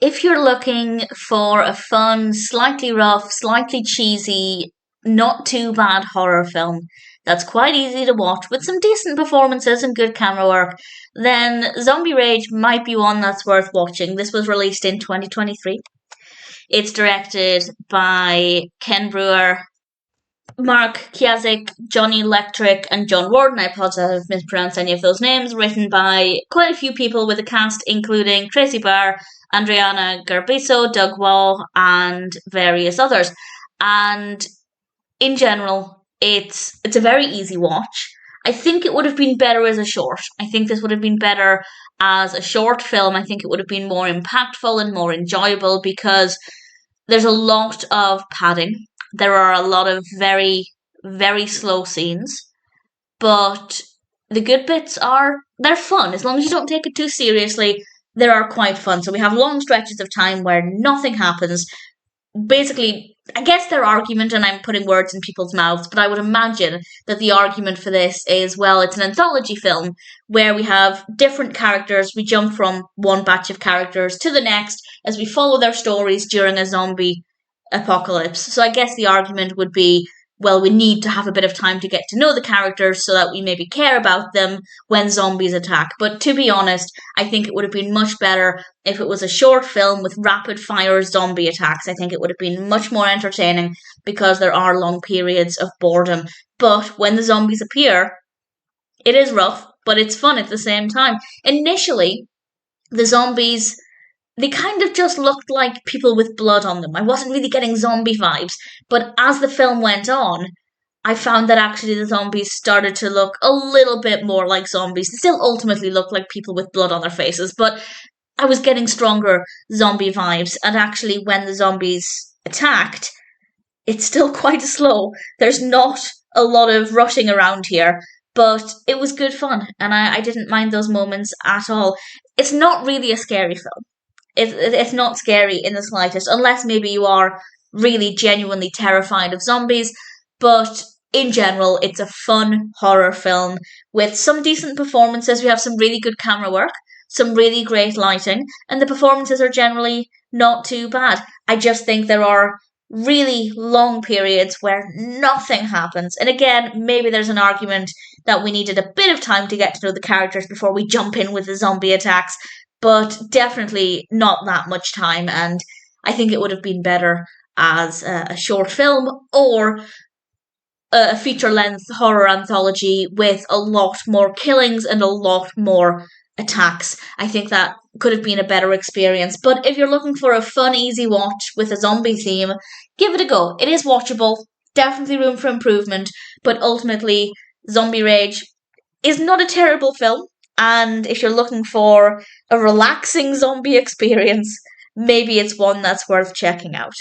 If you're looking for a fun, slightly rough, slightly cheesy, not too bad horror film that's quite easy to watch with some decent performances and good camera work, then Zombie Rage might be one that's worth watching. This was released in 2023. It's directed by Ken Brewer, Mark Kiazyk, Johnny Lektrik, and John Warden. I apologize if I've mispronounced any of those names. Written by quite a few people with a cast including Traci Burr, Andriana Garbiso, Waugh, and various others. And in general, it's a very easy watch. I think it would have been better as a short. I think this would have been better as a short film. I think it would have been more impactful and more enjoyable because there's a lot of padding. There are a lot of very, very slow scenes, but the good bits they're fun. As long as you don't take it too seriously, they are quite fun. So we have long stretches of time where nothing happens. Basically, I guess their argument, and I'm putting words in people's mouths, but I would imagine that the argument for this is, well, it's an anthology film where we have different characters. We jump from one batch of characters to the next as we follow their stories during a zombie apocalypse. So I guess the argument would be, well, we need to have a bit of time to get to know the characters so that we maybe care about them when zombies attack. But to be honest, I think it would have been much better if it was a short film with rapid fire zombie attacks. I think it would have been much more entertaining because there are long periods of boredom. But when the zombies appear, it is rough, but it's fun at the same time. Initially, the zombies, they kind of just looked like people with blood on them. I wasn't really getting zombie vibes, but as the film went on, I found that actually the zombies started to look a little bit more like zombies. They still ultimately look like people with blood on their faces, but I was getting stronger zombie vibes, and actually when the zombies attacked, it's still quite slow. There's not a lot of rushing around here, but it was good fun, and I didn't mind those moments at all. It's not really a scary film. It's not scary in the slightest, unless maybe you are really genuinely terrified of zombies. But in general, it's a fun horror film with some decent performances. We have some really good camera work, some really great lighting, and the performances are generally not too bad. I just think there are really long periods where nothing happens. And again, maybe there's an argument that we needed a bit of time to get to know the characters before we jump in with the zombie attacks, but definitely not that much time, and I think it would have been better as a short film or a feature-length horror anthology with a lot more killings and a lot more attacks. I think that could have been a better experience, but if you're looking for a fun, easy watch with a zombie theme, give it a go. It is watchable, definitely room for improvement, but ultimately, Zombie Rage is not a terrible film. And if you're looking for a relaxing zombie experience, maybe it's one that's worth checking out.